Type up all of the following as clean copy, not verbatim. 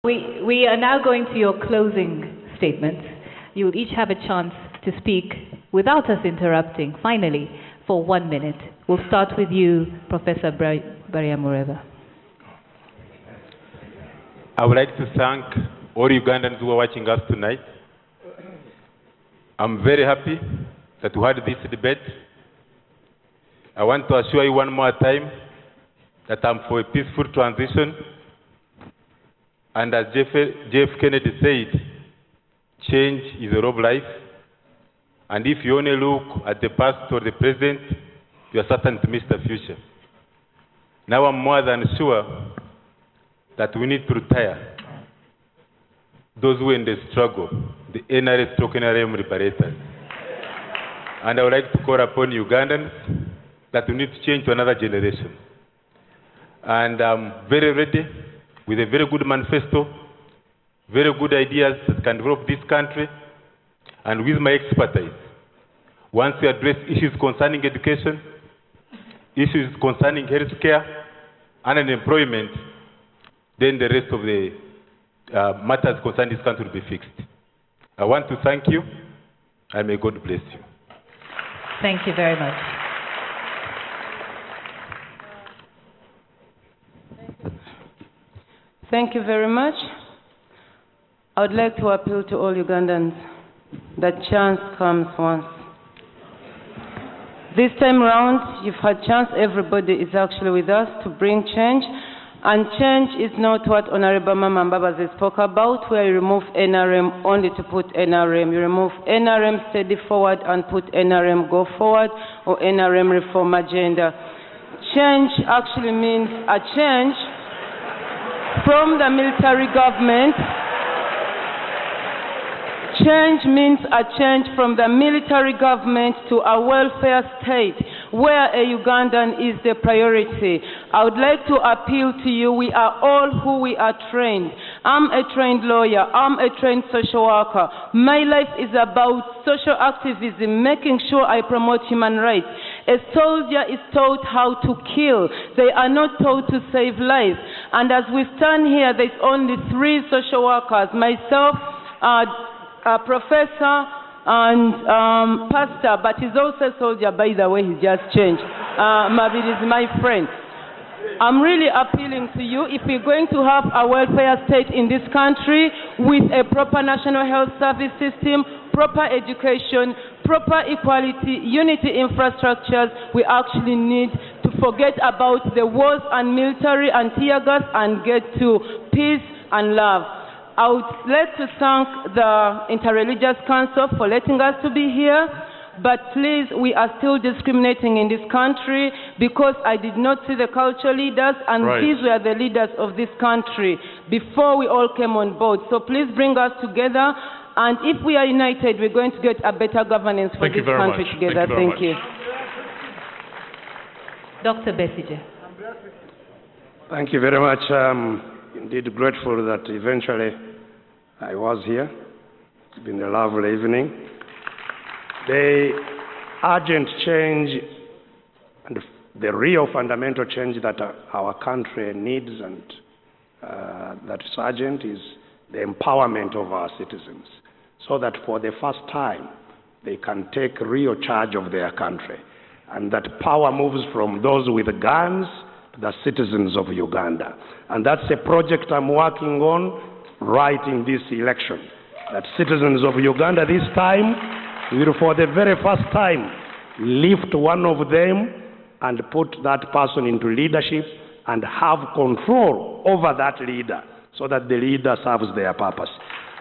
We are now going to your closing statements. You'll each have a chance to speak without us interrupting, finally, for 1 minute. We'll start with you, Professor Baryamureeba. I would like to thank all Ugandans who are watching us tonight. I'm very happy that we had this debate. I want to assure you one more time that I'm for a peaceful transition. And as Jeff Kennedy said, change is a way of life. And if you only look at the past or the present, you are certain to miss the future. Now I'm more than sure that we need to retire those who are in the struggle, the NRM liberators. And I would like to call upon Ugandans that we need to change to another generation. And I'm very ready with a very good manifesto, very good ideas that can develop this country, and with my expertise. Once we address issues concerning education, issues concerning health care, and unemployment, then the rest of the matters concerning this country will be fixed. I want to thank you, and may God bless you. Thank you very much. Thank you very much. I would like to appeal to all Ugandans that chance comes once. This time round, you've had chance. Everybody is actually with us to bring change. And change is not what Honorable Mama Mbabazi spoke about, where you remove NRM only to put NRM. You remove NRM steady forward and put NRM go forward, or NRM reform agenda. Change actually means a change from the military government. Change means a change from the military government to a welfare state where a Ugandan is the priority. I would like to appeal to you. We are all who we are trained. I'm a trained lawyer. I'm a trained social worker. My life is about social activism, making sure I promote human rights. A soldier is taught how to kill. They are not taught to save lives. And as we stand here, there's only 3 social workers, myself, a professor, and pastor, but he's also a soldier, by the way, he just changed. Mabir is my friend. I'm really appealing to you, if we're going to have a welfare state in this country with a proper national health service system, proper education, proper equality, unity infrastructures, we actually need to forget about the wars and military and tear gas and get to peace and love. I would like to thank the Interreligious Council for letting us to be here, but please, we are still discriminating in this country because I did not see the cultural leaders, and these were the leaders of this country before we all came on board. So please bring us together, and if we are united, we're going to get a better governance for this country together. Thank you. Dr. Besigye. Thank you very much. Indeed grateful that eventually I was here. It's been a lovely evening. The urgent change and the real fundamental change that our country needs and that is urgent is the empowerment of our citizens, so that for the first time they can take real charge of their country, and that power moves from those with guns to the citizens of Uganda. And that's a project I'm working on right in this election, that citizens of Uganda this time will, for the very first time, lift one of them and put that person into leadership and have control over that leader, so that the leader serves their purpose.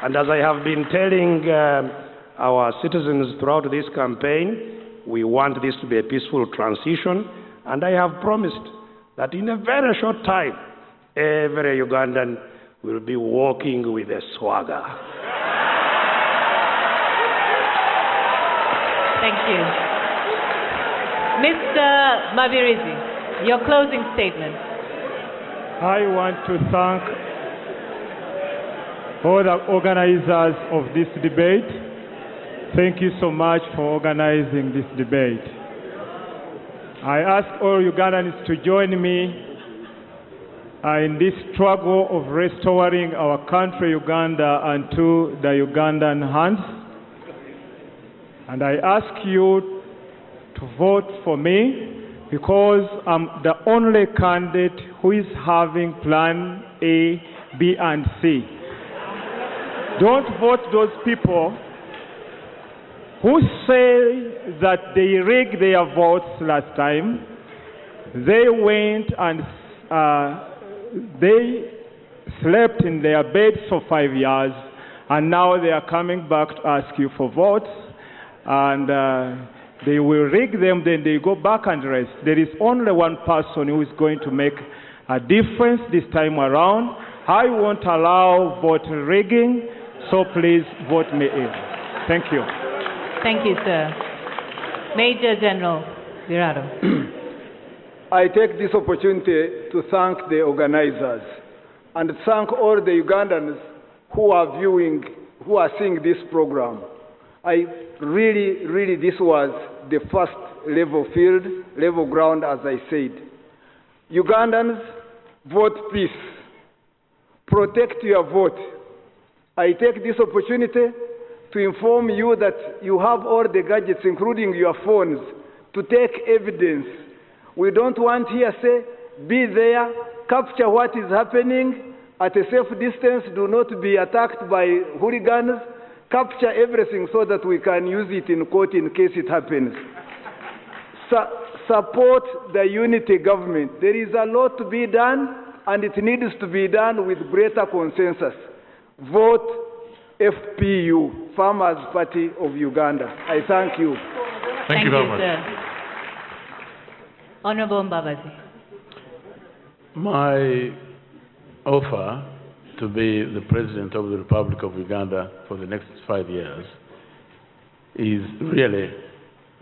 And as I have been telling our citizens throughout this campaign, we want this to be a peaceful transition, and I have promised that in a very short time, every Ugandan will be walking with a swagger. Thank you. Mr. Mabirizi, your closing statement. I want to thank all the organizers of this debate. Thank you so much for organizing this debate. I ask all Ugandans to join me in this struggle of restoring our country, Uganda, unto the Ugandan hands. And I ask you to vote for me because I'm the only candidate who is having plan A, B, and C. Don't vote those people who say that they rigged their votes last time. They went and they slept in their beds for 5 years, and now they are coming back to ask you for votes, and they will rig them, then they go back and rest. There is only one person who is going to make a difference this time around. I won't allow vote rigging, so please vote me in. Thank you. Thank you, sir. Major General Biraro. I take this opportunity to thank the organizers and thank all the Ugandans who are seeing this program. Really, this was the first level ground, as I said. Ugandans, vote peace. Protect your vote. I take this opportunity to inform you that you have all the gadgets, including your phones, to take evidence. We don't want hearsay. Be there, capture what is happening at a safe distance. Do not be attacked by hooligans. Capture everything so that we can use it in court in case it happens. Support the unity government. There is a lot to be done, and it needs to be done with greater consensus. Vote FPU, Farmers Party of Uganda. I thank you. Thank you very much. Sir. Honorable Mbabazi. My offer to be the President of the Republic of Uganda for the next 5 years is really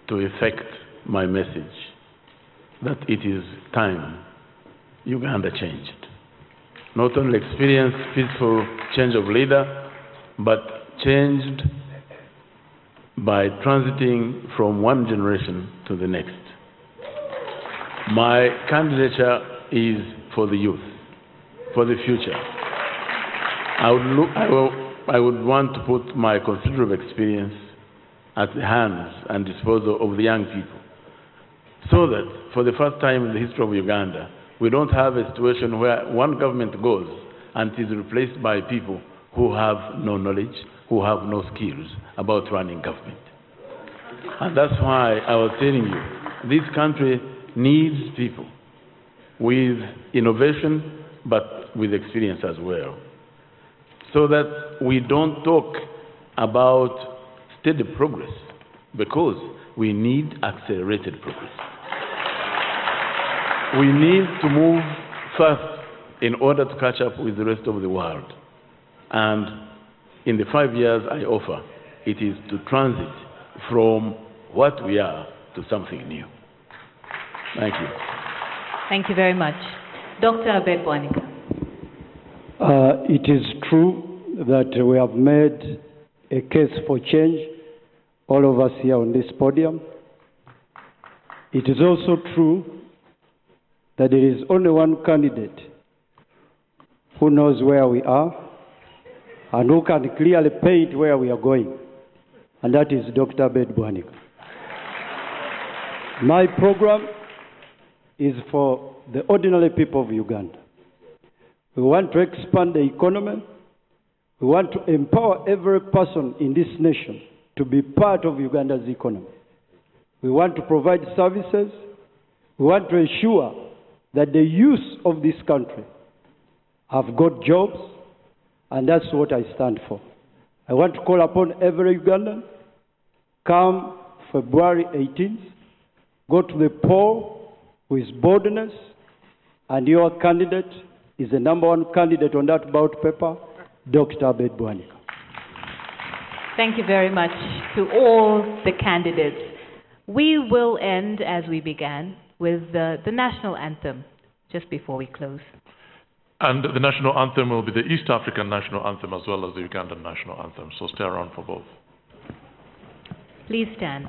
to effect my message that it is time Uganda changed. Not only experienced peaceful change of leader, but changed by transiting from one generation to the next. My candidature is for the youth, for the future. I would want to put my considerable experience at the hands and disposal of the young people, so that for the first time in the history of Uganda, we don't have a situation where one government goes and it is replaced by people who have no knowledge, who have no skills about running government. And that's why I was telling you, this country needs people with innovation, but with experience as well, so that we don't talk about steady progress, because we need accelerated progress. We need to move fast in order to catch up with the rest of the world. And in the 5 years I offer, it is to transit from what we are to something new. Thank you. Thank you very much. Dr. Abed Bwanika. It is true that we have made a case for change, all of us here on this podium. It is also true that there is only one candidate who knows where we are and who can clearly paint where we are going, and that is Dr. Abed Bwanika. My program is for the ordinary people of Uganda. We want to expand the economy. We want to empower every person in this nation to be part of Uganda's economy. We want to provide services. We want to ensure that the youth of this country have got jobs, and that's what I stand for. I want to call upon every Ugandan, come February 18th, go to the poll with boldness, and your candidate is the #1 candidate on that ballot paper, Dr. Abed Bwanika. Thank you very much to all the candidates. We will end, as we began, with the national anthem, just before we close. And the national anthem will be the East African national anthem as well as the Ugandan national anthem, so stay around for both. Please stand.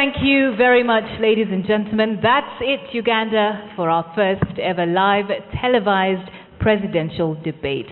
Thank you very much, ladies and gentlemen. That's it, Uganda, for our first ever live televised presidential debate.